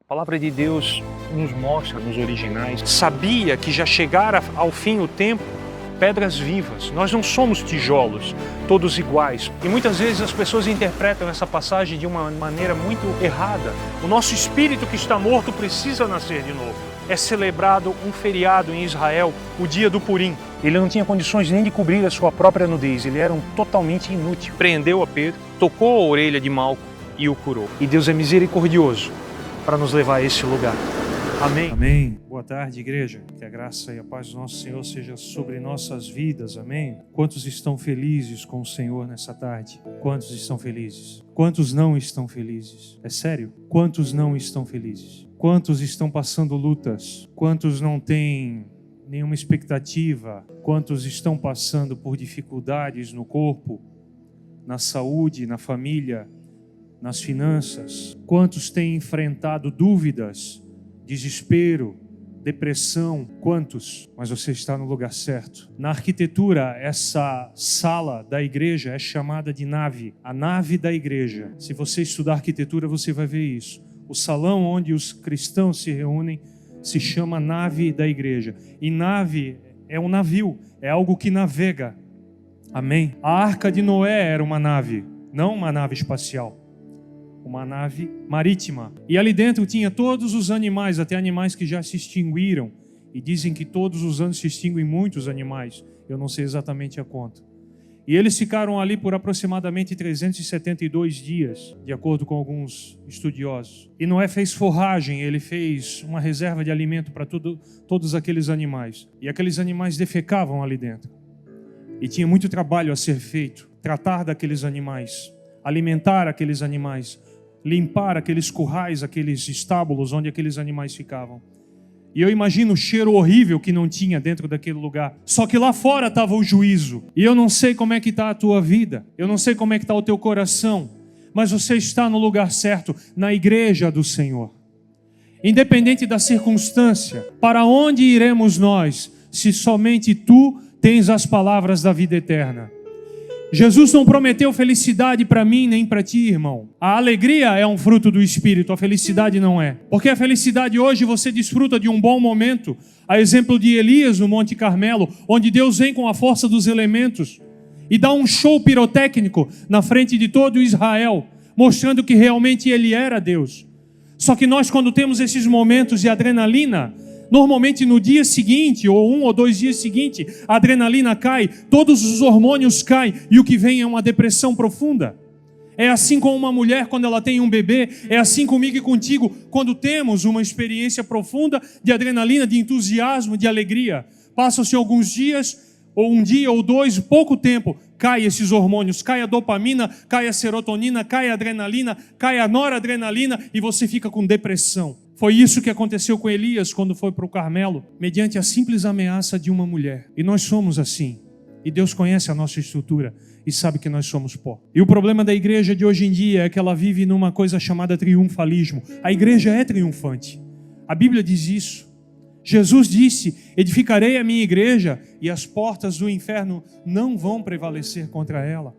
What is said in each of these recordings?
A palavra de Deus nos mostra nos originais, sabia que já chegara ao fim o tempo, pedras vivas. Nós não somos tijolos, todos iguais. E muitas vezes as pessoas interpretam essa passagem de uma maneira muito errada. O nosso espírito que está morto precisa nascer de novo. É celebrado um feriado em Israel, o dia do Purim. Ele não tinha condições nem de cobrir a sua própria nudez, ele era totalmente inútil. Prendeu a Pedro, tocou a orelha de Malco e o curou. E Deus é misericordioso para nos levar a esse lugar. Amém. Amém. Boa tarde, igreja. Que a graça e a paz do nosso Senhor seja sobre nossas vidas. Amém. Quantos estão felizes com o Senhor nessa tarde? Quantos estão felizes? Quantos não estão felizes? É sério? Quantos não estão felizes? Quantos estão passando lutas? Quantos não têm nenhuma expectativa? Quantos estão passando por dificuldades no corpo, na saúde, na família, nas finanças? Quantos têm enfrentado dúvidas, desespero, depressão? Quantos? Mas você está no lugar certo. Na arquitetura, essa sala da igreja é chamada de nave, a nave da igreja. Se você estudar arquitetura, você vai ver isso. O salão onde os cristãos se reúnem se chama nave da igreja. E nave é um navio, é algo que navega. Amém? A Arca de Noé era uma nave, não uma nave espacial. Uma nave marítima. E ali dentro tinha todos os animais, até animais que já se extinguiram. E dizem que todos os anos se extinguem muitos animais. Eu não sei exatamente a conta. E eles ficaram ali por aproximadamente 372 dias, de acordo com alguns estudiosos. E Noé fez forragem, ele fez uma reserva de alimento para todos aqueles animais. E aqueles animais defecavam ali dentro. E tinha muito trabalho a ser feito. Tratar daqueles animais, alimentar aqueles animais, limpar aqueles currais, aqueles estábulos onde aqueles animais ficavam. E eu imagino o cheiro horrível que não tinha dentro daquele lugar. Só que lá fora estava o juízo. E eu não sei como é que está a tua vida. Eu não sei como é que está o teu coração. Mas você está no lugar certo, na igreja do Senhor. Independente da circunstância, para onde iremos nós, se somente tu tens as palavras da vida eterna? Jesus não prometeu felicidade para mim nem para ti, irmão. A alegria é um fruto do Espírito, a felicidade não é. Porque a felicidade hoje você desfruta de um bom momento, a exemplo de Elias no Monte Carmelo, onde Deus vem com a força dos elementos e dá um show pirotécnico na frente de todo Israel, mostrando que realmente ele era Deus. Só que nós, quando temos esses momentos de adrenalina, normalmente no dia seguinte, ou 1 ou 2 dias seguintes, a adrenalina cai, todos os hormônios caem, e o que vem é uma depressão profunda. É assim com uma mulher quando ela tem um bebê, é assim comigo e contigo, quando temos uma experiência profunda de adrenalina, de entusiasmo, de alegria. Passam-se alguns dias, ou um dia ou 2, pouco tempo, cai esses hormônios, cai a dopamina, cai a serotonina, cai a adrenalina, cai a noradrenalina, e você fica com depressão. Foi isso que aconteceu com Elias quando foi para o Carmelo, mediante a simples ameaça de uma mulher. E nós somos assim. E Deus conhece a nossa estrutura e sabe que nós somos pó. E o problema da igreja de hoje em dia é que ela vive numa coisa chamada triunfalismo. A igreja é triunfante. A Bíblia diz isso. Jesus disse: edificarei a minha igreja e as portas do inferno não vão prevalecer contra ela.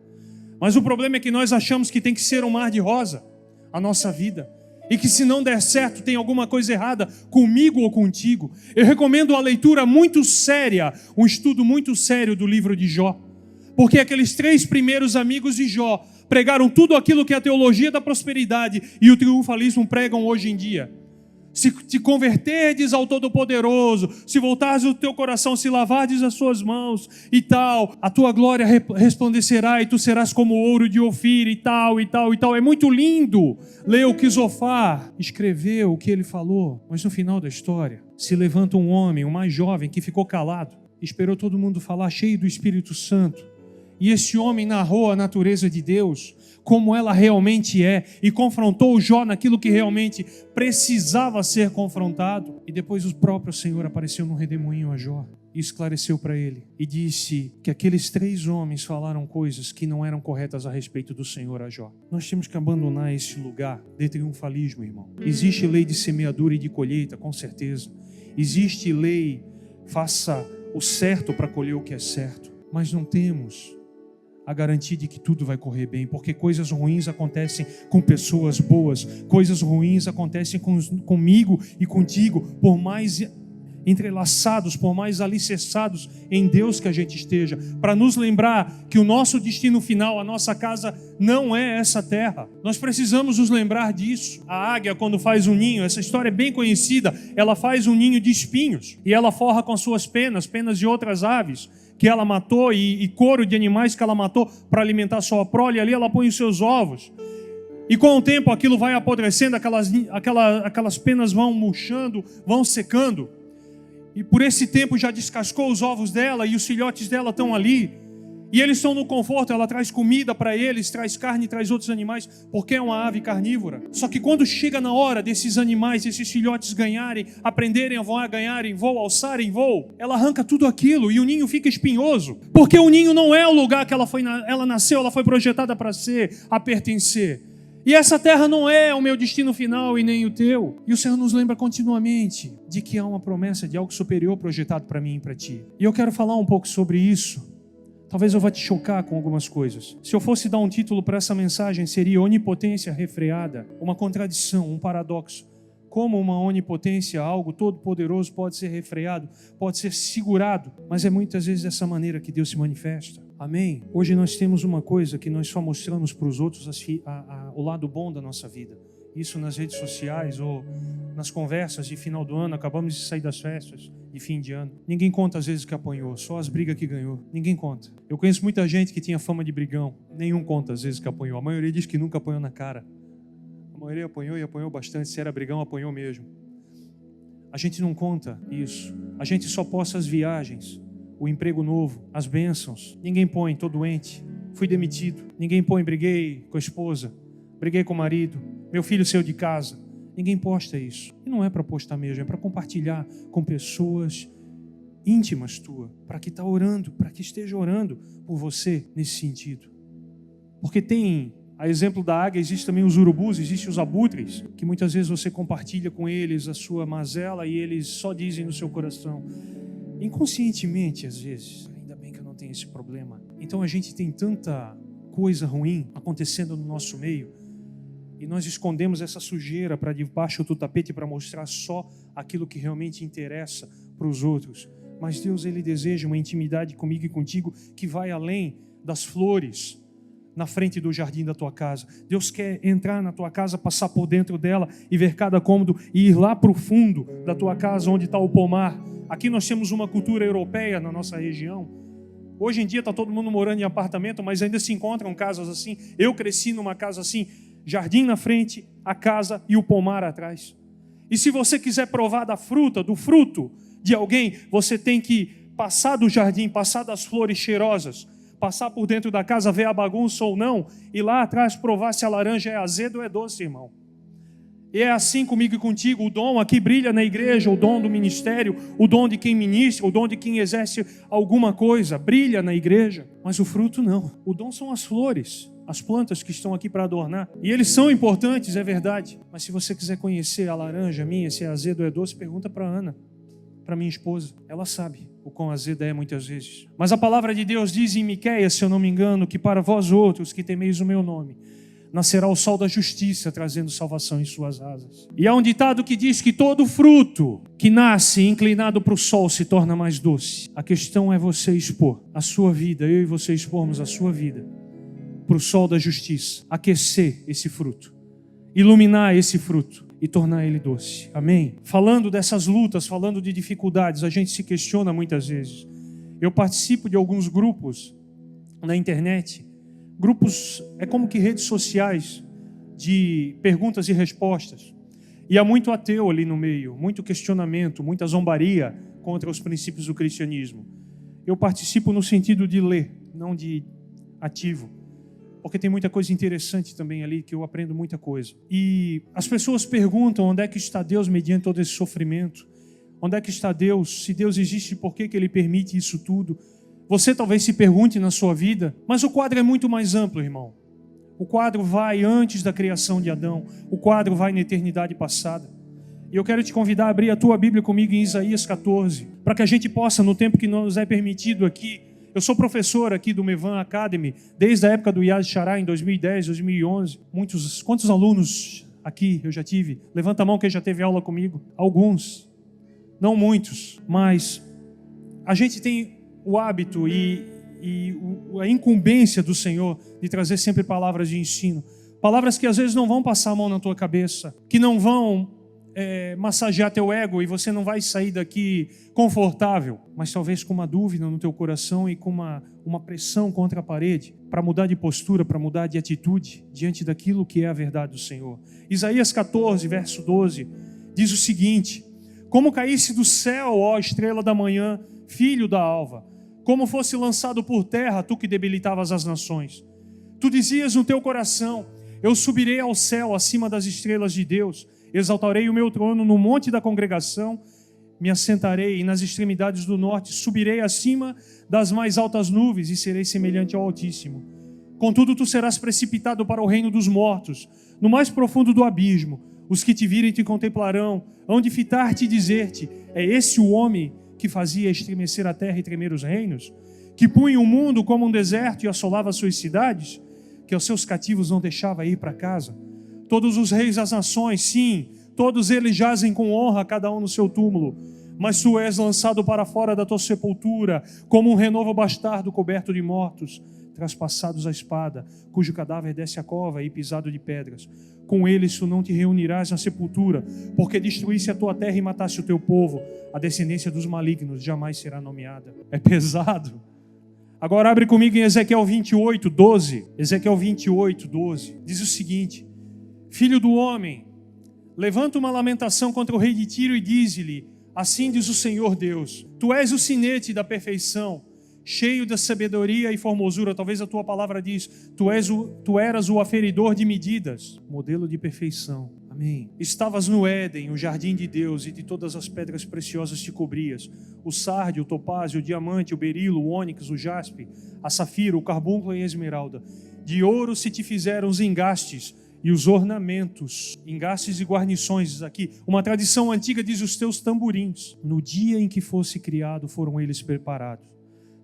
Mas o problema é que nós achamos que tem que ser um mar de rosa a nossa vida. E que se não der certo, tem alguma coisa errada comigo ou contigo. Eu recomendo a leitura muito séria, um estudo muito sério do livro de Jó. Porque aqueles 3 primeiros amigos de Jó pregaram tudo aquilo que a teologia da prosperidade e o triunfalismo pregam hoje em dia. Se te converterdes ao Todo-Poderoso, se voltares o teu coração, se lavardes as suas mãos e tal, a tua glória resplandecerá e tu serás como o ouro de Ofir e tal, e tal, e tal. É muito lindo ler o que Zofar escreveu, o que ele falou. Mas no final da história, se levanta um homem, o mais jovem, que ficou calado, esperou todo mundo falar, cheio do Espírito Santo. E esse homem narrou a natureza de Deus, como ela realmente é, e confrontou Jó naquilo que realmente precisava ser confrontado. E depois o próprio Senhor apareceu num redemoinho a Jó e esclareceu para ele e disse que aqueles 3 homens falaram coisas que não eram corretas a respeito do Senhor a Jó. Nós temos que abandonar esse lugar de triunfalismo, irmão. Existe lei de semeadura e de colheita, com certeza. Existe lei, faça o certo para colher o que é certo. Mas não temos a garantia de que tudo vai correr bem, porque coisas ruins acontecem com pessoas boas, coisas ruins acontecem comigo e contigo, por mais entrelaçados, por mais alicerçados em Deus que a gente esteja, para nos lembrar que o nosso destino final, a nossa casa, não é essa terra. Nós precisamos nos lembrar disso. A águia, quando faz um ninho, essa história é bem conhecida, ela faz um ninho de espinhos, e ela forra com suas penas de outras aves, que ela matou, e couro de animais que ela matou para alimentar sua prole, e ali ela põe os seus ovos. E com o tempo aquilo vai apodrecendo, aquelas penas vão murchando, vão secando. E por esse tempo já descascou os ovos dela e os filhotes dela estão ali. E eles estão no conforto, ela traz comida para eles, traz carne, traz outros animais, porque é uma ave carnívora. Só que quando chega na hora desses animais, desses filhotes aprenderem a voar, ganharem voo, alçarem voo, ela arranca tudo aquilo e o ninho fica espinhoso. Porque o ninho não é o lugar que ela nasceu, ela foi projetada para ser, a pertencer. E essa terra não é o meu destino final e nem o teu. E o Senhor nos lembra continuamente de que há uma promessa de algo superior projetado para mim e para ti. E eu quero falar um pouco sobre isso. Talvez eu vá te chocar com algumas coisas. Se eu fosse dar um título para essa mensagem, seria Onipotência Refreada, uma contradição, um paradoxo. Como uma onipotência, algo todo-poderoso, pode ser refreado, pode ser segurado, mas é muitas vezes dessa maneira que Deus se manifesta. Amém? Hoje nós temos uma coisa que nós só mostramos para os outros o lado bom da nossa vida. Isso nas redes sociais ou nas conversas de final do ano, acabamos de sair das festas de fim de ano. Ninguém conta às vezes que apanhou, só as brigas que ganhou. Ninguém conta. Eu conheço muita gente que tinha fama de brigão, nenhum conta às vezes que apanhou. A maioria diz que nunca apanhou na cara. A maioria apanhou e apanhou bastante. Se era brigão, apanhou mesmo. A gente não conta isso. A gente só posta as viagens, o emprego novo, as bênçãos. Ninguém põe, tô doente, fui demitido. Ninguém põe, briguei com a esposa, briguei com o marido, meu filho saiu de casa. Ninguém posta isso. E não é para postar mesmo, é para compartilhar com pessoas íntimas tua, para que esteja orando por você nesse sentido. Porque tem, a exemplo da águia, existe também os urubus, existem os abutres, que muitas vezes você compartilha com eles a sua mazela e eles só dizem no seu coração, inconscientemente às vezes, ainda bem que eu não tenho esse problema. Então a gente tem tanta coisa ruim acontecendo no nosso meio, e nós escondemos essa sujeira para debaixo do tapete para mostrar só aquilo que realmente interessa para os outros. Mas Deus, Ele deseja uma intimidade comigo e contigo que vai além das flores na frente do jardim da tua casa. Deus quer entrar na tua casa, passar por dentro dela e ver cada cômodo e ir lá para o fundo da tua casa onde está o pomar. Aqui nós temos uma cultura europeia na nossa região. Hoje em dia está todo mundo morando em apartamento, mas ainda se encontram casas assim. Eu cresci numa casa assim, jardim na frente, a casa e o pomar atrás. E se você quiser provar do fruto de alguém, você tem que passar do jardim, passar das flores cheirosas, passar por dentro da casa, ver a bagunça ou não, e lá atrás provar se a laranja é azeda ou é doce, irmão. E é assim comigo e contigo. O dom aqui brilha na igreja, o dom do ministério, o dom de quem ministra, o dom de quem exerce alguma coisa, brilha na igreja, mas o fruto não. O dom são as flores, as plantas que estão aqui para adornar. E eles são importantes, é verdade. Mas se você quiser conhecer a laranja minha, se é azedo ou é doce, pergunta para Ana, para minha esposa. Ela sabe o quão azeda é muitas vezes. Mas a palavra de Deus diz em Miqueias, se eu não me engano, que para vós outros que temeis o meu nome, nascerá o sol da justiça, trazendo salvação em suas asas. E há um ditado que diz que todo fruto que nasce inclinado para o sol se torna mais doce. A questão é você expor a sua vida, eu e você expormos a sua vida para o sol da justiça, aquecer esse fruto, iluminar esse fruto e tornar ele doce. Amém? Falando dessas lutas, falando de dificuldades, a gente se questiona muitas vezes. Eu participo de alguns grupos na internet, grupos, é como que redes sociais de perguntas e respostas. E há muito ateu ali no meio, muito questionamento, muita zombaria contra os princípios do cristianismo. Eu participo no sentido de ler, não de ativo. Porque tem muita coisa interessante também ali, que eu aprendo muita coisa. E as pessoas perguntam onde é que está Deus mediante todo esse sofrimento. Onde é que está Deus? Se Deus existe, por que Ele permite isso tudo? Você talvez se pergunte na sua vida, mas o quadro é muito mais amplo, irmão. O quadro vai antes da criação de Adão. O quadro vai na eternidade passada. E eu quero te convidar a abrir a tua Bíblia comigo em Isaías 14, para que a gente possa, no tempo que nos é permitido aqui, Eu sou professor aqui do Mevan Academy, desde a época do Yad Shará, em 2010, 2011. Quantos alunos aqui eu já tive? Levanta a mão quem já teve aula comigo. Alguns, não muitos, mas a gente tem o hábito e a incumbência do Senhor de trazer sempre palavras de ensino. Palavras que às vezes não vão passar a mão na tua cabeça, que não vão massagear teu ego e você não vai sair daqui confortável, mas talvez com uma dúvida no teu coração e com uma pressão contra a parede para mudar de postura, para mudar de atitude diante daquilo que é a verdade do Senhor. Isaías 14, verso 12, diz o seguinte: como caísse do céu, ó estrela da manhã, filho da alva, como fosse lançado por terra, tu que debilitavas as nações. Tu dizias no teu coração: eu subirei ao céu acima das estrelas de Deus, exaltarei o meu trono no monte da congregação, me assentarei e nas extremidades do norte, subirei acima das mais altas nuvens e serei semelhante ao Altíssimo. Contudo, tu serás precipitado para o reino dos mortos, no mais profundo do abismo. Os que te virem te contemplarão, hão de fitar-te e dizer-te: é esse o homem que fazia estremecer a terra e tremer os reinos? Que punha o mundo como um deserto e assolava as suas cidades? Que aos seus cativos não deixava ir para casa? Todos os reis das nações, sim, todos eles jazem com honra, cada um no seu túmulo. Mas tu és lançado para fora da tua sepultura, como um renovo bastardo coberto de mortos, traspassados à espada, cujo cadáver desce à cova e pisado de pedras. Com eles tu não te reunirás na sepultura, porque destruísse a tua terra e matasse o teu povo. A descendência dos malignos jamais será nomeada. É pesado. Agora abre comigo em Ezequiel 28, 12. Ezequiel 28, 12. Diz o seguinte: filho do homem, levanta uma lamentação contra o rei de Tiro e dize-lhe: assim diz o Senhor Deus, tu és o sinete da perfeição, cheio de sabedoria e formosura. Talvez a tua palavra diz: tu eras o aferidor de medidas, modelo de perfeição. Amém. Estavas no Éden, o jardim de Deus, e de todas as pedras preciosas te cobrias: o sárdio, o topázio, o diamante, o berilo, o ônix, o jaspe, a safira, o carbúnculo e a esmeralda. De ouro se te fizeram os engastes e os ornamentos, engastes e guarnições. Aqui, uma tradição antiga diz: os teus tamborins. No dia em que fosse criado, foram eles preparados.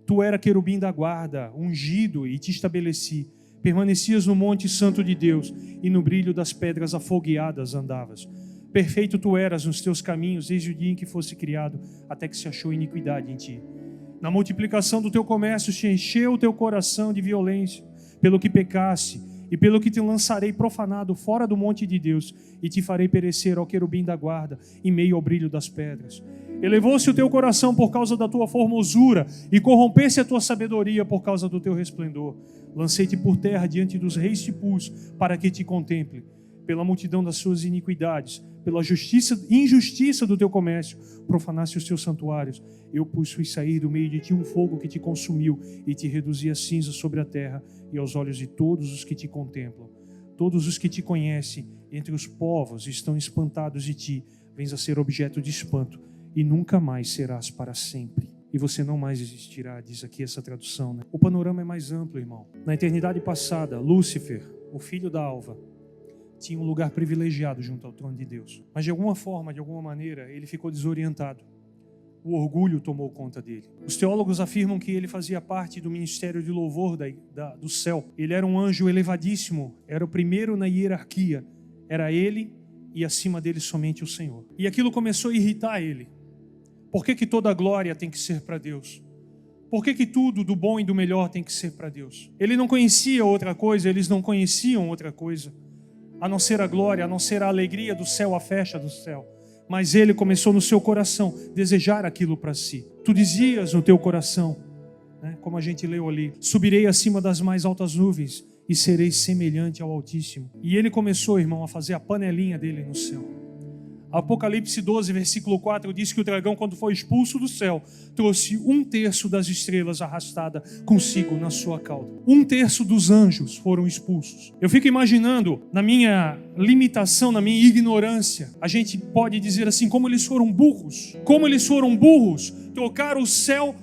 Tu era querubim da guarda, ungido, e te estabeleci. Permanecias no monte santo de Deus, e no brilho das pedras afogueadas andavas. Perfeito tu eras nos teus caminhos, desde o dia em que fosse criado, até que se achou iniquidade em ti. Na multiplicação do teu comércio te encheu o teu coração de violência, pelo que pecaste, e pelo que te lançarei profanado fora do monte de Deus, e te farei perecer, ó querubim da guarda, em meio ao brilho das pedras. Elevou-se o teu coração por causa da tua formosura, e corrompesse a tua sabedoria por causa do teu resplendor. Lancei-te por terra diante dos reis te pus, para que te contemple. Pela multidão das suas iniquidades, pela injustiça do teu comércio, profanaste os teus santuários. Eu pus sair do meio de ti um fogo que te consumiu, e te reduzi a cinza sobre a terra, e aos olhos de todos os que te contemplam. Todos os que te conhecem entre os povos estão espantados de ti. Vens a ser objeto de espanto, e nunca mais serás para sempre. E você não mais existirá, diz aqui essa tradução, né? O panorama é mais amplo, irmão. Na eternidade passada, Lúcifer, o filho da alva, tinha um lugar privilegiado junto ao trono de Deus. Mas de alguma forma, de alguma maneira, ele ficou desorientado. O orgulho tomou conta dele. Os teólogos afirmam que ele fazia parte do ministério de louvor do céu. Ele era um anjo elevadíssimo, era o primeiro na hierarquia. Era ele e acima dele somente o Senhor. E aquilo começou a irritar ele. Por que toda a glória tem que ser para Deus? Por que tudo do bom e do melhor tem que ser para Deus? Ele não conhecia outra coisa, eles não conheciam outra coisa, a não ser a glória, a não ser a alegria do céu, a festa do céu. Mas ele começou no seu coração desejar aquilo para si. Tu dizias no teu coração, né, como a gente leu ali: subirei acima das mais altas nuvens e serei semelhante ao Altíssimo. E ele começou, irmão, a fazer a panelinha dele no céu. Apocalipse 12, versículo 4 diz que o dragão, quando foi expulso do céu, trouxe 1/3 das estrelas arrastada consigo na sua cauda. 1/3 dos anjos foram expulsos. Eu fico imaginando, na minha limitação, na minha ignorância, a gente pode dizer assim: como eles foram burros. Como eles foram burros, trocaram o céu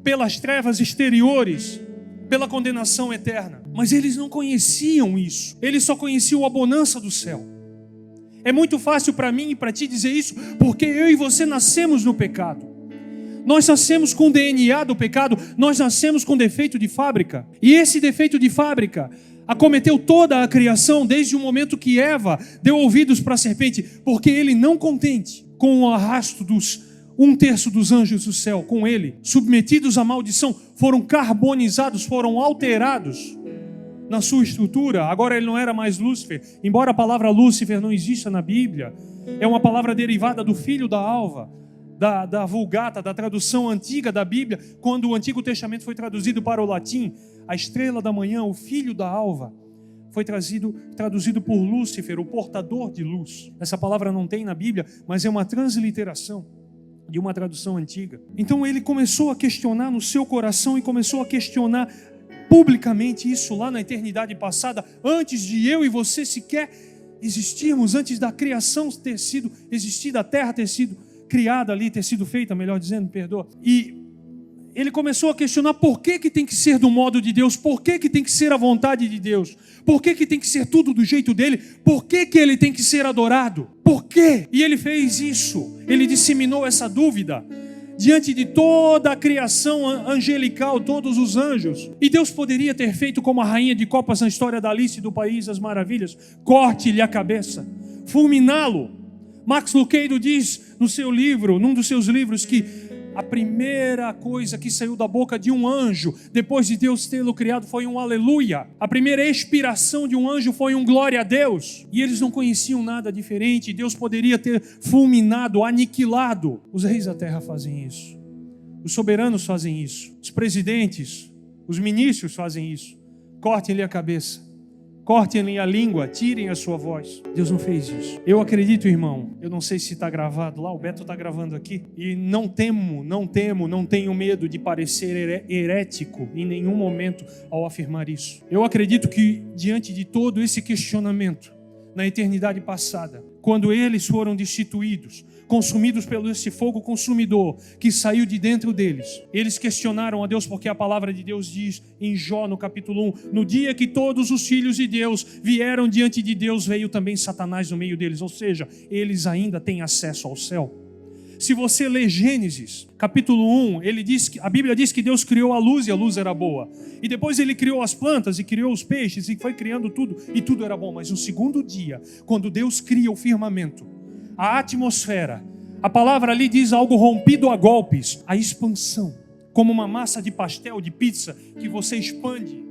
pelas trevas exteriores, pela condenação eterna. Mas eles não conheciam isso. Eles só conheciam a bonança do céu. É muito fácil para mim e para ti dizer isso, porque eu e você nascemos no pecado. Nós nascemos com o DNA do pecado, nós nascemos com defeito de fábrica. E esse defeito de fábrica acometeu toda a criação desde o momento que Eva deu ouvidos para a serpente, porque ele, não contente com o arrasto dos 1/3 dos anjos do céu, com ele, submetidos à maldição, foram carbonizados, foram alterados na sua estrutura. Agora ele não era mais Lúcifer, embora a palavra Lúcifer não exista na Bíblia, é uma palavra derivada do filho da alva, da Vulgata, da tradução antiga da Bíblia. Quando o Antigo Testamento foi traduzido para o latim, a estrela da manhã, o filho da alva, foi traduzido por Lúcifer, o portador de luz. Essa palavra não tem na Bíblia, mas é uma transliteração de uma tradução antiga. Então ele começou a questionar no seu coração e começou a questionar publicamente isso lá na eternidade passada, antes de eu e você sequer existirmos, antes da criação ter sido existida, a terra ter sido criada ali, ter sido feita, melhor dizendo, perdoa. E ele começou a questionar por que tem que ser do modo de Deus, por que tem que ser a vontade de Deus, por que tem que ser tudo do jeito dele, por que ele tem que ser adorado, por quê? E ele fez isso, ele disseminou essa dúvida diante de toda a criação angelical, todos os anjos. E Deus poderia ter feito como a rainha de copas na história da Alice do País das Maravilhas: corte-lhe a cabeça, fulminá-lo. Max Lucado diz no seu livro, num dos seus livros, que a primeira coisa que saiu da boca de um anjo, depois de Deus tê-lo criado, foi um aleluia. A primeira expiração de um anjo foi um glória a Deus. E eles não conheciam nada diferente. Deus poderia ter fulminado, aniquilado. Os reis da terra fazem isso. Os soberanos fazem isso. Os presidentes, os ministros fazem isso. Cortem-lhe a cabeça. Cortem-lhe a língua, tirem a sua voz. Deus não fez isso. Eu acredito, irmão, eu não sei se está gravado lá, o Beto está gravando aqui, e não tenho medo de parecer herético em nenhum momento ao afirmar isso. Eu acredito que diante de todo esse questionamento, na eternidade passada, quando eles foram destituídos, consumidos pelo esse fogo consumidor que saiu de dentro deles, eles questionaram a Deus, porque a palavra de Deus diz em Jó, no capítulo 1, no dia que todos os filhos de Deus vieram diante de Deus, veio também Satanás no meio deles, ou seja, eles ainda têm acesso ao céu. Se você ler Gênesis, capítulo 1, a Bíblia diz que Deus criou a luz e a luz era boa. E depois ele criou as plantas e criou os peixes e foi criando tudo e tudo era bom. Mas no segundo dia, quando Deus cria o firmamento, a atmosfera, a palavra ali diz algo rompido a golpes, a expansão, como uma massa de pastel, de pizza, que você expande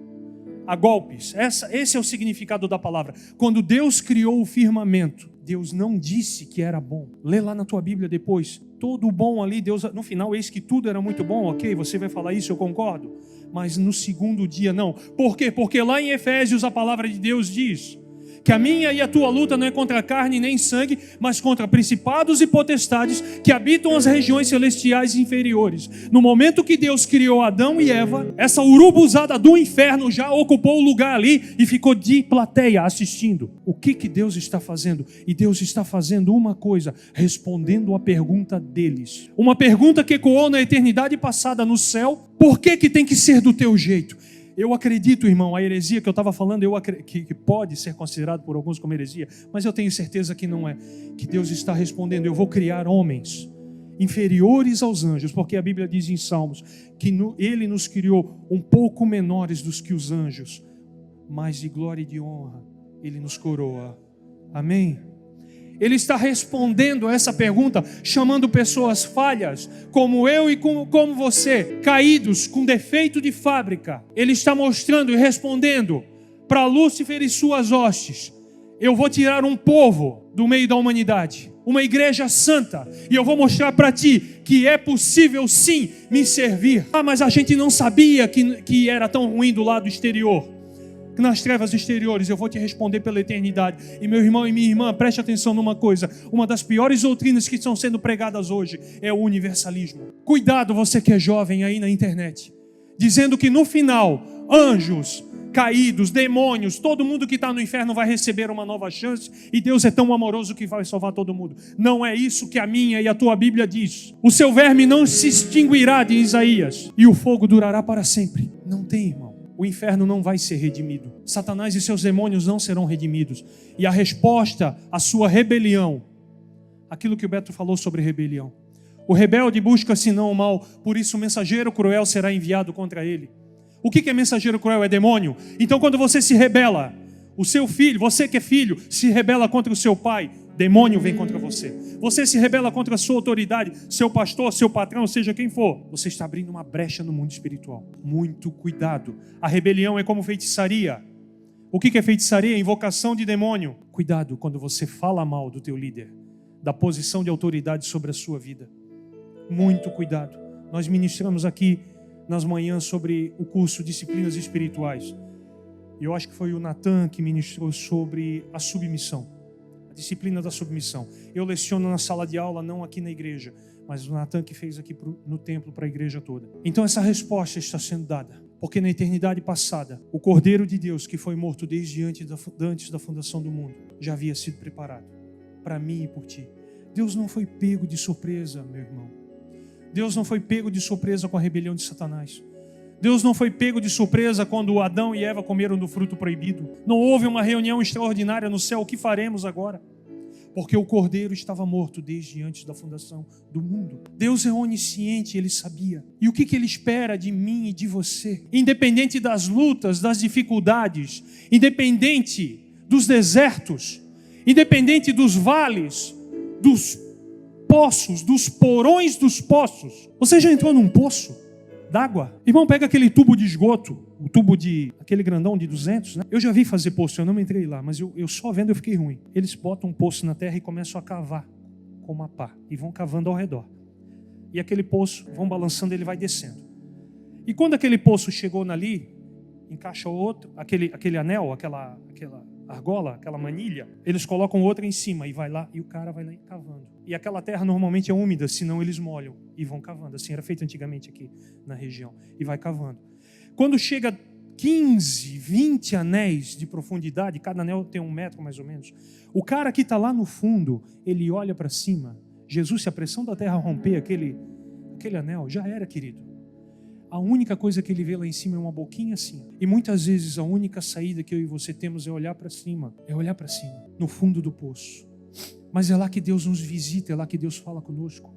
a golpes. Esse é o significado da palavra. Quando Deus criou o firmamento, Deus não disse que era bom. Lê lá na tua Bíblia depois. Todo o bom ali, Deus, no final, eis que tudo era muito bom, ok? Você vai falar isso, eu concordo. Mas no segundo dia, não. Por quê? Porque lá em Efésios a palavra de Deus diz que a minha e a tua luta não é contra carne nem sangue, mas contra principados e potestades que habitam as regiões celestiais inferiores. No momento que Deus criou Adão e Eva, essa urubuzada do inferno já ocupou o lugar ali e ficou de plateia assistindo. O que Deus está fazendo? E Deus está fazendo uma coisa, respondendo a pergunta deles. Uma pergunta que ecoou na eternidade passada no céu: por que tem que ser do teu jeito? Eu acredito, irmão, a heresia que eu estava falando, que pode ser considerado por alguns como heresia, mas eu tenho certeza que não é. Que Deus está respondendo: eu vou criar homens inferiores aos anjos, porque a Bíblia diz em Salmos que Ele nos criou um pouco menores dos que os anjos, mas de glória e de honra Ele nos coroa. Amém? Ele está respondendo a essa pergunta, chamando pessoas falhas, como eu e como você, caídos, com defeito de fábrica. Ele está mostrando e respondendo para Lúcifer e suas hostes: eu vou tirar um povo do meio da humanidade, uma igreja santa, e eu vou mostrar para ti que é possível sim me servir. Mas a gente não sabia que era tão ruim do lado exterior, nas trevas exteriores. Eu vou te responder pela eternidade. E meu irmão e minha irmã, preste atenção numa coisa: uma das piores doutrinas que estão sendo pregadas hoje é o universalismo. Cuidado, você que é jovem aí na internet, dizendo que no final, anjos caídos, demônios, todo mundo que está no inferno vai receber uma nova chance e Deus é tão amoroso que vai salvar todo mundo. Não é isso que a minha e a tua Bíblia diz. O seu verme não se extinguirá, de Isaías, e o fogo durará para sempre. Não tem, irmão. O inferno não vai ser redimido. Satanás e seus demônios não serão redimidos. E a resposta à sua rebelião, aquilo que o Beto falou sobre rebelião, O rebelde busca senão o mal, por isso o mensageiro cruel será enviado contra ele. O que é mensageiro cruel? É demônio. Então quando você se rebela, o seu filho, você que é filho, se rebela contra o seu pai, demônio vem contra você. Você se rebela contra a sua autoridade, seu pastor, seu patrão, seja quem for. Você está abrindo uma brecha no mundo espiritual. Muito cuidado. A rebelião é como feitiçaria. O que é feitiçaria? Invocação de demônio. Cuidado quando você fala mal do teu líder, da posição de autoridade sobre a sua vida. Muito cuidado. Nós ministramos aqui nas manhãs sobre o curso Disciplinas Espirituais. E eu acho que foi o Natan que ministrou sobre a submissão. A disciplina da submissão. Eu leciono na sala de aula, não aqui na igreja, mas o Natan que fez aqui no templo para a igreja toda. Então essa resposta está sendo dada. Porque na eternidade passada, o Cordeiro de Deus, que foi morto desde antes da fundação do mundo, já havia sido preparado para mim e por ti. Deus não foi pego de surpresa, meu irmão. Deus não foi pego de surpresa com a rebelião de Satanás. Deus não foi pego de surpresa quando Adão e Eva comeram do fruto proibido. Não houve uma reunião extraordinária no céu. O que faremos agora? Porque o Cordeiro estava morto desde antes da fundação do mundo. Deus é onisciente, Ele sabia. E o que Ele espera de mim e de você? Independente das lutas, das dificuldades, independente dos desertos, independente dos vales, dos poços, dos porões dos poços. Você já entrou num poço d'água? Irmão, pega aquele tubo de esgoto, o tubo aquele grandão de 200, né? Eu já vi fazer poço, eu não entrei lá, mas eu só vendo eu fiquei ruim. Eles botam um poço na terra e começam a cavar com uma pá, e vão cavando ao redor. E aquele poço, vão balançando, ele vai descendo. E quando aquele poço chegou ali, encaixa outro, aquele anel, aquela argola, aquela manilha, eles colocam outra em cima e vai lá, e o cara vai lá cavando. E aquela terra normalmente é úmida, senão eles molham e vão cavando. Assim era feito antigamente aqui na região. E vai cavando. Quando chega 15, 20 anéis de profundidade, cada anel tem 1 metro mais ou menos, o cara que está lá no fundo, ele olha para cima. Jesus, se a pressão da terra romper aquele anel, já era, querido. A única coisa que ele vê lá em cima é uma boquinha assim. E muitas vezes a única saída que eu e você temos é olhar para cima. É olhar para cima, no fundo do poço. Mas é lá que Deus nos visita, é lá que Deus fala conosco.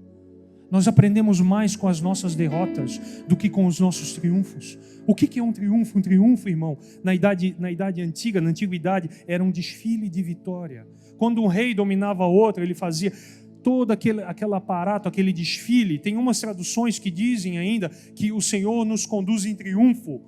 Nós aprendemos mais com as nossas derrotas do que com os nossos triunfos. O que é um triunfo? Um triunfo, irmão, na idade antiga, na antiguidade, era um desfile de vitória. Quando um rei dominava outro, ele fazia todo aquele aparato, aquele desfile. Tem umas traduções que dizem ainda que o Senhor nos conduz em triunfo.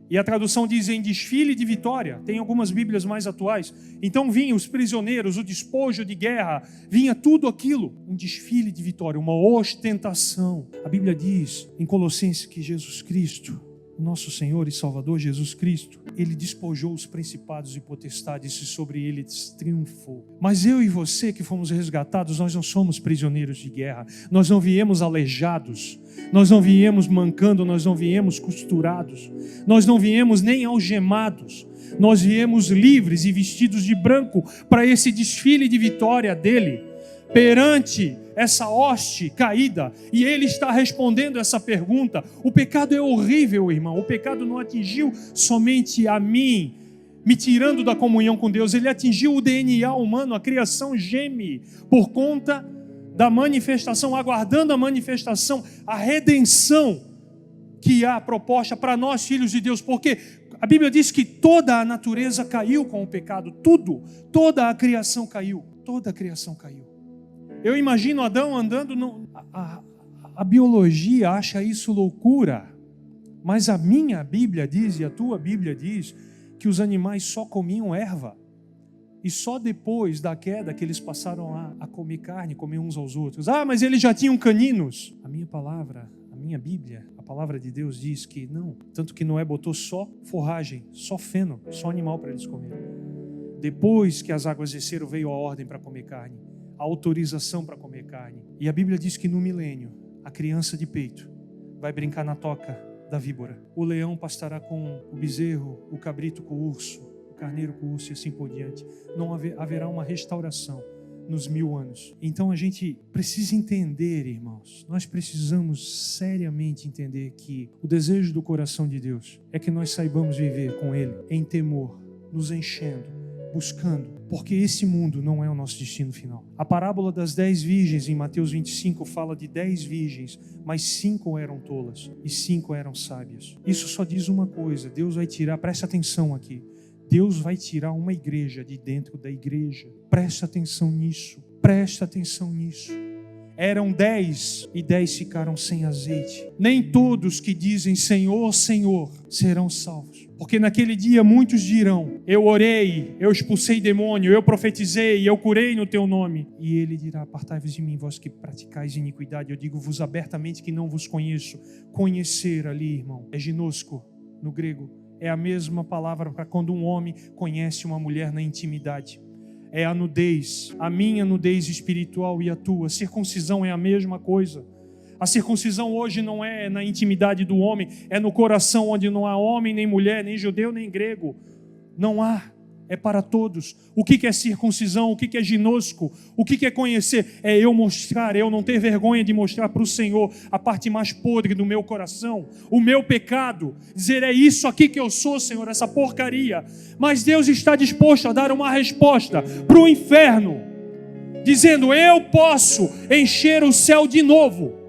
E a tradução diz em desfile de vitória. Tem algumas bíblias mais atuais. Então vinham os prisioneiros, o despojo de guerra, vinha tudo aquilo. Um desfile de vitória, uma ostentação. A Bíblia diz em Colossenses que Jesus Cristo, nosso Senhor e Salvador Jesus Cristo, Ele despojou os principados e potestades e sobre eles triunfou. Mas eu e você que fomos resgatados, nós não somos prisioneiros de guerra. Nós não viemos aleijados. Nós não viemos mancando, nós não viemos costurados. Nós não viemos nem algemados. Nós viemos livres e vestidos de branco para esse desfile de vitória dele. Perante essa hoste caída, e ele está respondendo essa pergunta. O pecado é horrível, irmão. O pecado não atingiu somente a mim, me tirando da comunhão com Deus. Ele atingiu o DNA humano. A criação geme por conta da manifestação, aguardando a manifestação, a redenção que há proposta para nós, filhos de Deus. Porque a Bíblia diz que toda a natureza caiu com o pecado. Toda a criação caiu. Toda a criação caiu. Eu imagino Adão andando a biologia acha isso loucura, mas a minha Bíblia diz e a tua Bíblia diz que os animais só comiam erva e só depois da queda que eles passaram a comer carne, comer uns aos outros. Mas eles já tinham caninos. A minha palavra, a minha Bíblia, a palavra de Deus diz que não, tanto que Noé botou só forragem, só feno, só animal para eles comerem. Depois que as águas desceram, veio a ordem para comer carne, a autorização para comer carne. E a Bíblia diz que no milênio, a criança de peito vai brincar na toca da víbora. O leão pastará com o bezerro, o cabrito com o urso, o carneiro com o urso e assim por diante. Não haverá uma restauração nos 1000 anos. Então a gente precisa entender, irmãos, nós precisamos seriamente entender que o desejo do coração de Deus é que nós saibamos viver com Ele em temor, nos enchendo, buscando, porque esse mundo não é o nosso destino final. A parábola das 10 virgens em Mateus 25 fala de 10 virgens, mas 5 eram tolas e 5 eram sábias. Isso só diz uma coisa: Deus vai tirar, presta atenção aqui, Deus vai tirar uma igreja de dentro da igreja. Presta atenção nisso, presta atenção nisso. Eram 10 e 10 ficaram sem azeite. Nem todos que dizem Senhor, Senhor serão salvos. Porque naquele dia muitos dirão: eu orei, eu expulsei demônio, eu profetizei, eu curei no teu nome. E ele dirá: apartai-vos de mim, vós que praticais iniquidade. Eu digo-vos abertamente que não vos conheço. Conhecer ali, irmão, é ginosco no grego. É a mesma palavra para quando um homem conhece uma mulher na intimidade. É a nudez, a minha nudez espiritual e a tua. Circuncisão é a mesma coisa. A circuncisão hoje não é na intimidade do homem, é no coração, onde não há homem, nem mulher, nem judeu, nem grego. Não há, é para todos. O que é circuncisão? O que é ginosco? O que é conhecer? É eu mostrar, eu não ter vergonha de mostrar para o Senhor a parte mais podre do meu coração, o meu pecado. Dizer: é isso aqui que eu sou, Senhor, essa porcaria. Mas Deus está disposto a dar uma resposta para o inferno, dizendo: eu posso encher o céu de novo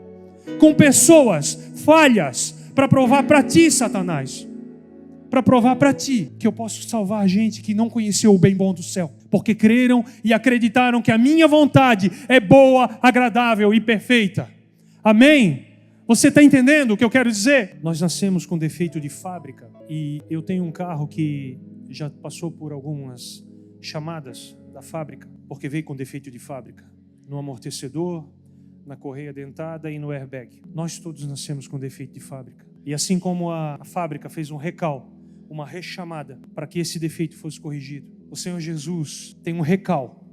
com pessoas falhas para provar para ti, Satanás, para provar para ti que eu posso salvar gente que não conheceu o bem bom do céu, porque creram e acreditaram que a minha vontade é boa, agradável e perfeita. Amém? Você está entendendo o que eu quero dizer? Nós nascemos com defeito de fábrica, e eu tenho um carro que já passou por algumas chamadas da fábrica, porque veio com defeito de fábrica, no amortecedor, na correia dentada e no airbag. Nós todos nascemos com defeito de fábrica. E assim como a fábrica fez um recal, uma rechamada para que esse defeito fosse corrigido, o Senhor Jesus tem um recal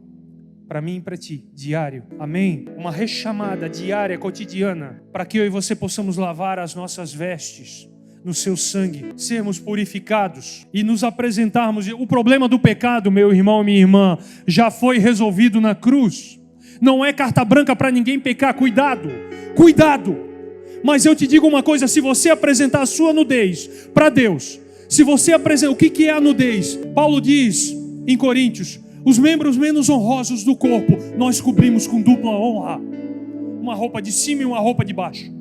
para mim e para ti, diário. Amém? Uma rechamada diária, cotidiana, para que eu e você possamos lavar as nossas vestes no seu sangue, sermos purificados e nos apresentarmos. O problema do pecado, meu irmão e minha irmã, já foi resolvido na cruz. Não é carta branca para ninguém pecar. Cuidado, cuidado. Mas eu te digo uma coisa: se você apresentar a sua nudez para Deus, se você apresentar, o que é a nudez? Paulo diz em Coríntios: os membros menos honrosos do corpo nós cobrimos com dupla honra, uma roupa de cima e uma roupa de baixo.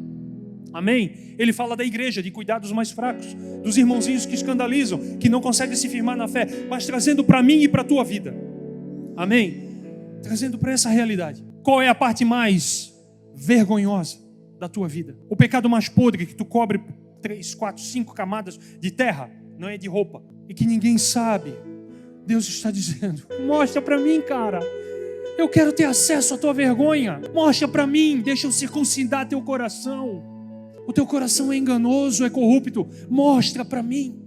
Amém? Ele fala da igreja, de cuidar dos mais fracos, dos irmãozinhos que escandalizam, que não conseguem se firmar na fé, mas trazendo para mim e para a tua vida. Amém? Trazendo para essa realidade. Qual é a parte mais vergonhosa da tua vida? O pecado mais podre que tu cobre 3, 4, 5 camadas de terra, não é de roupa, e que ninguém sabe. Deus está dizendo: mostra para mim, cara. Eu quero ter acesso à tua vergonha. Mostra para mim, deixa eu circuncidar teu coração. O teu coração é enganoso, é corrupto. Mostra para mim.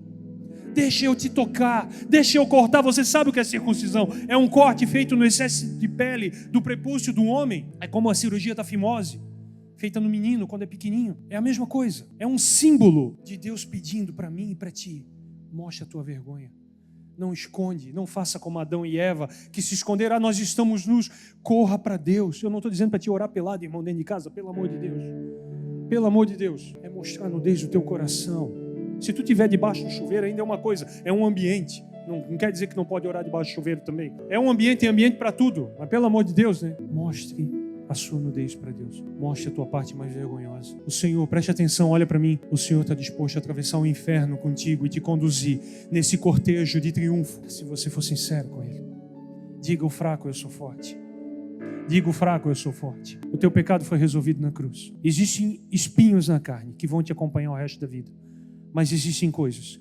Deixa eu te tocar, deixa eu cortar. Você sabe o que é circuncisão? É um corte feito no excesso de pele do prepúcio do homem. É como a cirurgia da fimose, feita no menino quando é pequenininho. É a mesma coisa. É um símbolo de Deus pedindo para mim e para ti: mostra a tua vergonha. Não esconde, não faça como Adão e Eva, que se esconderam. Nós estamos nus. Corra para Deus. Eu não estou dizendo para te orar pelado, irmão, dentro de casa. Pelo amor de Deus. Pelo amor de Deus. É mostrar a nudez do teu coração. Se tu estiver debaixo do chuveiro, ainda é uma coisa, é um ambiente. Não quer dizer que não pode orar debaixo do chuveiro também. É um ambiente, tem ambiente para tudo. Mas pelo amor de Deus, né? Mostre a sua nudez para Deus. Mostre a tua parte mais vergonhosa. O Senhor, preste atenção, olha para mim. O Senhor está disposto a atravessar o inferno contigo e te conduzir nesse cortejo de triunfo, se você for sincero com Ele. Diga: o fraco, eu sou forte. Diga: o fraco, eu sou forte. O teu pecado foi resolvido na cruz. Existem espinhos na carne que vão te acompanhar o resto da vida. Mas existem coisas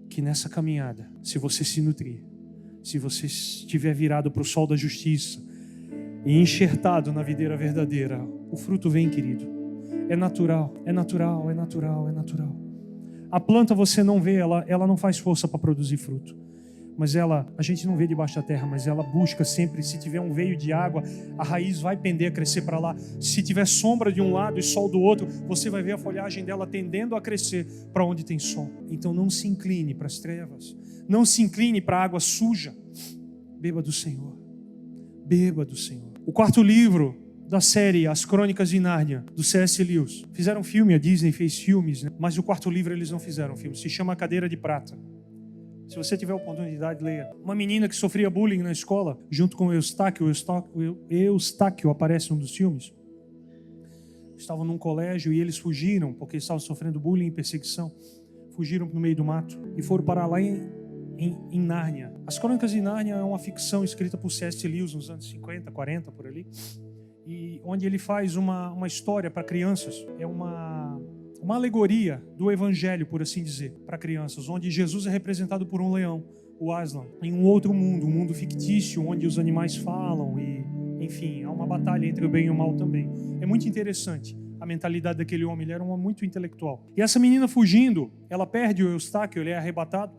que nessa caminhada, se você se nutrir, se você estiver virado para o sol da justiça e enxertado na videira verdadeira, o fruto vem, querido. É natural, é natural, é natural, é natural. A planta você não vê, ela não faz força para produzir fruto. Mas a gente não vê debaixo da terra, mas ela busca sempre. Se tiver um veio de água, a raiz vai pender a crescer para lá. Se tiver sombra de um lado e sol do outro, você vai ver a folhagem dela tendendo a crescer para onde tem sol. Então não se incline para as trevas, não se incline para a água suja. Beba do Senhor, beba do Senhor. O 4º livro da série As Crônicas de Nárnia, do C.S. Lewis. Fizeram filme, a Disney fez filmes, né? Mas o 4º livro eles não fizeram filme. Se chama A Cadeira de Prata. Se você tiver oportunidade, leia. Uma menina que sofria bullying na escola, junto com o Eustáquio. Eustáquio aparece em um dos filmes. Estavam num colégio e eles fugiram, porque estavam sofrendo bullying e perseguição. Fugiram no meio do mato e foram parar lá em Nárnia. As Crônicas de Nárnia é uma ficção escrita por C.S. Lewis nos anos 50, 40, por ali. E onde ele faz uma história para crianças. É uma alegoria do evangelho, por assim dizer, para crianças, onde Jesus é representado por um leão, o Aslan, em um outro mundo, um mundo fictício, onde os animais falam e, enfim, há uma batalha entre o bem e o mal também. É muito interessante a mentalidade daquele homem, ele era um homem muito intelectual. E essa menina fugindo, ela perde o Eustáquio, ele é arrebatado,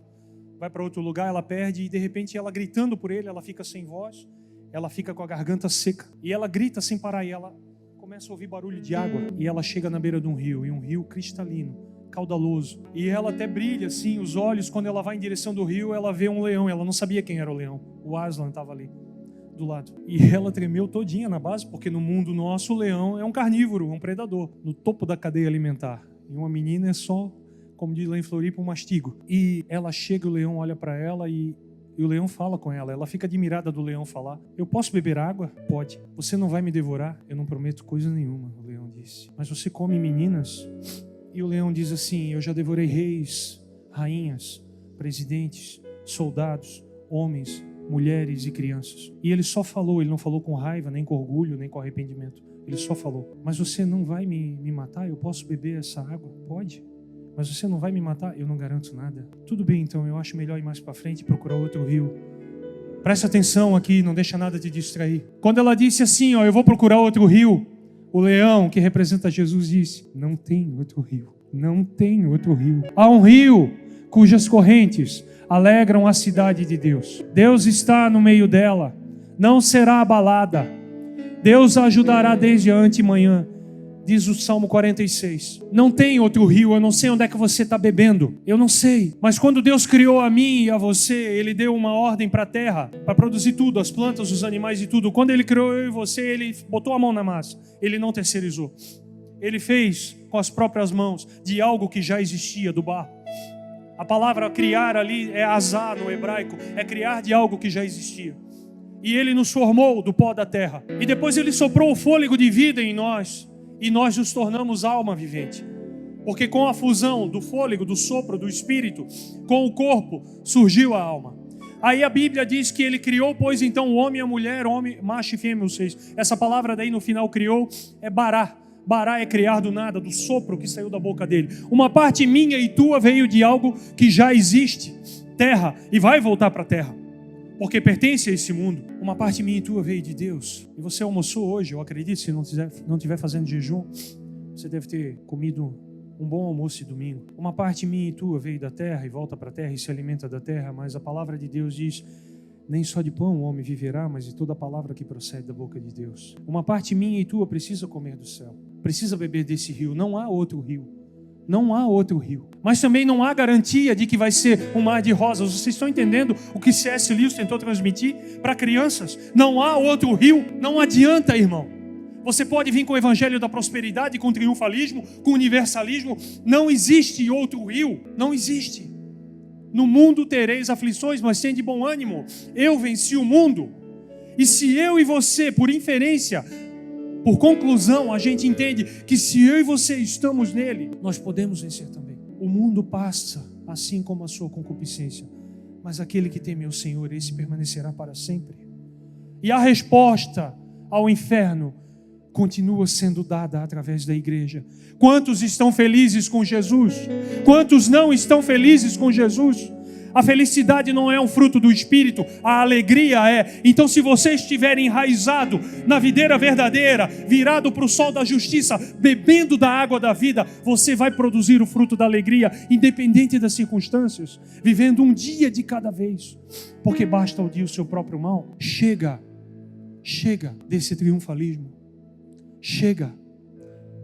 vai para outro lugar, ela perde e de repente ela gritando por ele, ela fica sem voz, ela fica com a garganta seca e ela grita sem parar e ela começa a ouvir barulho de água e ela chega na beira de um rio, e um rio cristalino, caudaloso. E ela até brilha assim os olhos quando ela vai em direção do rio, ela vê um leão, ela não sabia quem era o leão, o Aslan estava ali do lado. E ela tremeu todinha na base, porque no mundo nosso o leão é um carnívoro, um predador, no topo da cadeia alimentar. E uma menina é só, como diz lá em Floripa, um mastigo. E ela chega, o leão olha para ela e o leão fala com ela. Ela fica admirada do leão falar. Eu posso beber água? Pode. Você não vai me devorar? Eu não prometo coisa nenhuma, o leão disse. Mas você come meninas? E o leão diz assim, eu já devorei reis, rainhas, presidentes, soldados, homens, mulheres e crianças. E ele só falou, ele não falou com raiva, nem com orgulho, nem com arrependimento. Ele só falou, mas você não vai me matar? Eu posso beber essa água? Pode. Mas você não vai me matar? Eu não garanto nada. Tudo bem, então, eu acho melhor ir mais para frente e procurar outro rio. Presta atenção aqui, não deixa nada te distrair. Quando ela disse assim, eu vou procurar outro rio, o leão, que representa Jesus, disse, não tem outro rio. Não tem outro rio. Há um rio cujas correntes alegram a cidade de Deus. Deus está no meio dela, não será abalada. Deus a ajudará desde a antemanhã. Diz o Salmo 46. Não tem outro rio, eu não sei onde é que você está bebendo. Eu não sei. Mas quando Deus criou a mim e a você, Ele deu uma ordem para a terra, para produzir tudo, as plantas, os animais e tudo. Quando Ele criou eu e você, Ele botou a mão na massa. Ele não terceirizou. Ele fez com as próprias mãos de algo que já existia, do barro. A palavra criar ali é azá no hebraico, é criar de algo que já existia. E Ele nos formou do pó da terra. E depois Ele soprou o fôlego de vida em nós. E nós nos tornamos alma vivente. Porque com a fusão do fôlego, do sopro, do espírito, com o corpo, surgiu a alma. Aí a Bíblia diz que Ele criou, pois então o homem e a mulher, homem, macho e fêmea, vocês. Essa palavra daí no final criou é bará. Bará é criar do nada, do sopro que saiu da boca dele. Uma parte minha e tua veio de algo que já existe, terra, e vai voltar para a terra. Porque pertence a esse mundo. Uma parte minha e tua veio de Deus. E você almoçou hoje, eu acredito, se não estiver fazendo jejum, você deve ter comido um bom almoço de domingo. Uma parte minha e tua veio da terra e volta para a terra e se alimenta da terra, mas a palavra de Deus diz, nem só de pão o homem viverá, mas de toda a palavra que procede da boca de Deus. Uma parte minha e tua precisa comer do céu. Precisa beber desse rio. Não há outro rio. Não há outro rio. Mas também não há garantia de que vai ser um mar de rosas. Vocês estão entendendo o que C.S. Lewis tentou transmitir para crianças? Não há outro rio. Não adianta, irmão. Você pode vir com o evangelho da prosperidade, com triunfalismo, com universalismo. Não existe outro rio. Não existe. No mundo tereis aflições, mas tende bom ânimo. Eu venci o mundo. E se eu e você, por inferência, por conclusão, a gente entende que se eu e você estamos nele, nós podemos vencer também. O mundo passa, assim como a sua concupiscência, mas aquele que teme ao Senhor, esse permanecerá para sempre. E a resposta ao inferno continua sendo dada através da igreja. Quantos estão felizes com Jesus? Quantos não estão felizes com Jesus? A felicidade não é um fruto do Espírito, a alegria é. Então, se você estiver enraizado na videira verdadeira, virado para o sol da justiça, bebendo da água da vida, você vai produzir o fruto da alegria, independente das circunstâncias, vivendo um dia de cada vez. Porque basta o dia o seu próprio mal. Chega desse triunfalismo. Chega.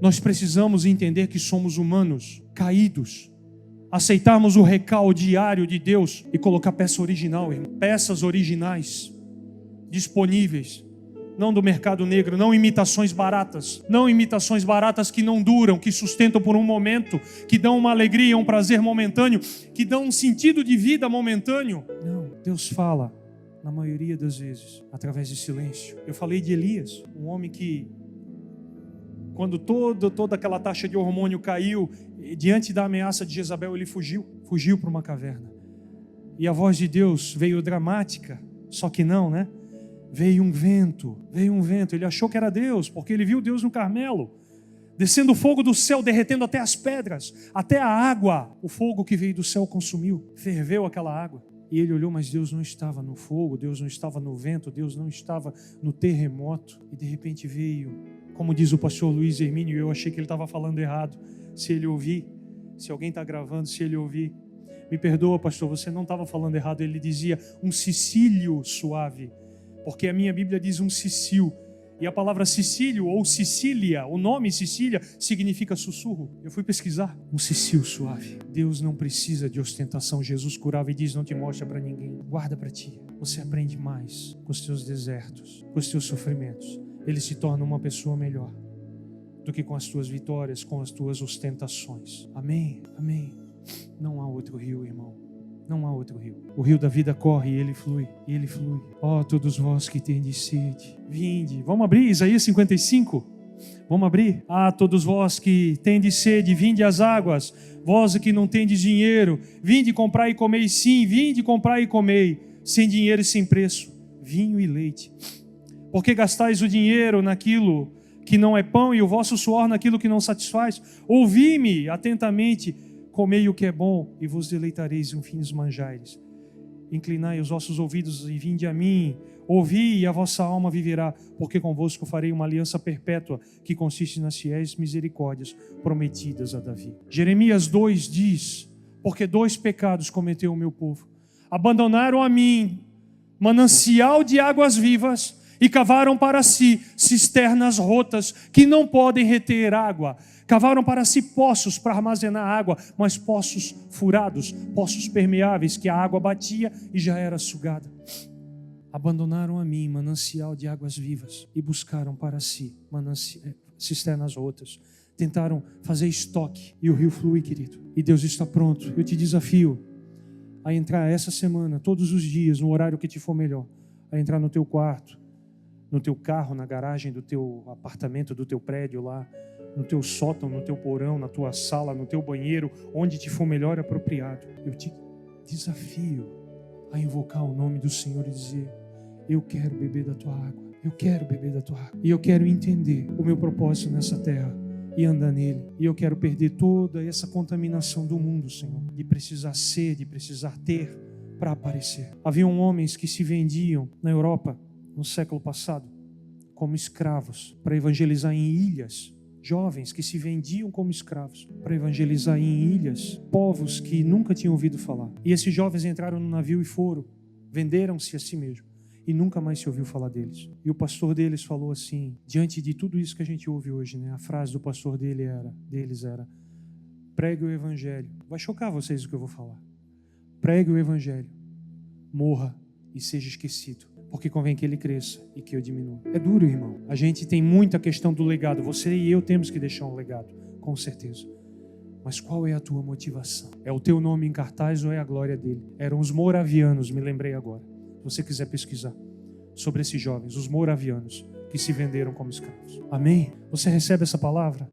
Nós precisamos entender que somos humanos, caídos. Aceitarmos o recal diário de Deus e colocar peça original, irmão. Peças originais disponíveis não do mercado negro, não imitações baratas que não duram, que sustentam por um momento, que dão uma alegria, um prazer momentâneo, que dão um sentido de vida momentâneo. Não, Deus fala, na maioria das vezes, através de silêncio. Eu falei de Elias, um homem que, quando toda aquela taxa de hormônio caiu, diante da ameaça de Jezabel, ele fugiu para uma caverna. E a voz de Deus veio dramática, só que não, né? Veio um vento, ele achou que era Deus, porque ele viu Deus no Carmelo, descendo fogo do céu, derretendo até as pedras, até a água, o fogo que veio do céu consumiu, ferveu aquela água, e ele olhou, mas Deus não estava no fogo, Deus não estava no vento, Deus não estava no terremoto, e de repente veio, como diz o pastor Luiz Hermínio, eu achei que ele estava falando errado, se ele ouvir, se alguém está gravando, se ele ouvir, me perdoa pastor, você não estava falando errado, ele dizia um cicílio suave, porque a minha Bíblia diz um cicil, e a palavra Cicílio ou Sicília, o nome Sicília significa sussurro. Eu fui pesquisar, um cicil suave. Deus não precisa de ostentação. Jesus curava e diz, não te mostra para ninguém, guarda para ti. Você aprende mais com os teus desertos, com os teus sofrimentos. Ele se torna uma pessoa melhor do que com as tuas vitórias, com as tuas ostentações. Amém, amém. Não há outro rio, irmão. Não há outro rio. O rio da vida corre e ele flui. E ele flui. Ó, todos vós que tendes sede, vinde. Vamos abrir Isaías 55? Vamos abrir? Ah, todos vós que tendes sede, vinde às águas. Vós que não tendes dinheiro, vinde comprar e comei. Sim, vinde comprar e comei. Sem dinheiro e sem preço. Vinho e leite. Porque gastais o dinheiro naquilo que não é pão e o vosso suor naquilo que não satisfaz? Ouvi-me atentamente. Comei o que é bom e vos deleitareis em finos manjares. Inclinai os vossos ouvidos e vinde a mim. Ouvi e a vossa alma viverá, porque convosco farei uma aliança perpétua que consiste nas fiéis misericórdias prometidas a Davi. Jeremias 2 diz, porque 2 pecados cometeu o meu povo. Abandonaram a mim manancial de águas vivas e cavaram para si cisternas rotas que não podem reter água. Cavaram para si poços para armazenar água, mas poços furados, poços permeáveis, que a água batia e já era sugada. Abandonaram a mim, manancial de águas vivas, e buscaram para si cisternas rotas. Tentaram fazer estoque, e o rio flui, querido. E Deus está pronto. Eu te desafio a entrar essa semana, todos os dias, no horário que te for melhor, a entrar no teu quarto, no teu carro, na garagem do teu apartamento, do teu prédio lá, no teu sótão, no teu porão, na tua sala, no teu banheiro, onde te for melhor e apropriado. Eu te desafio a invocar o nome do Senhor e dizer, eu quero beber da tua água, eu quero beber da tua água, e eu quero entender o meu propósito nessa terra e andar nele, e eu quero perder toda essa contaminação do mundo, Senhor, de precisar ser, de precisar ter para aparecer. Haviam homens que se vendiam na Europa no século passado como escravos para evangelizar em ilhas. Jovens que se vendiam como escravos para evangelizar em ilhas, povos que nunca tinham ouvido falar. E esses jovens entraram no navio e foram, venderam-se a si mesmos. E nunca mais se ouviu falar deles. E o pastor deles falou assim, diante de tudo isso que a gente ouve hoje, né? A frase do pastor deles era, pregue o evangelho. Vai chocar vocês o que eu vou falar. Pregue o evangelho, morra e seja esquecido. Porque convém que ele cresça e que eu diminua. É duro, irmão. A gente tem muita questão do legado. Você e eu temos que deixar um legado, com certeza. Mas qual é a tua motivação? É o teu nome em cartaz ou é a glória dele? Eram os moravianos, me lembrei agora. Se você quiser pesquisar sobre esses jovens, os moravianos que se venderam como escravos. Amém? Você recebe essa palavra?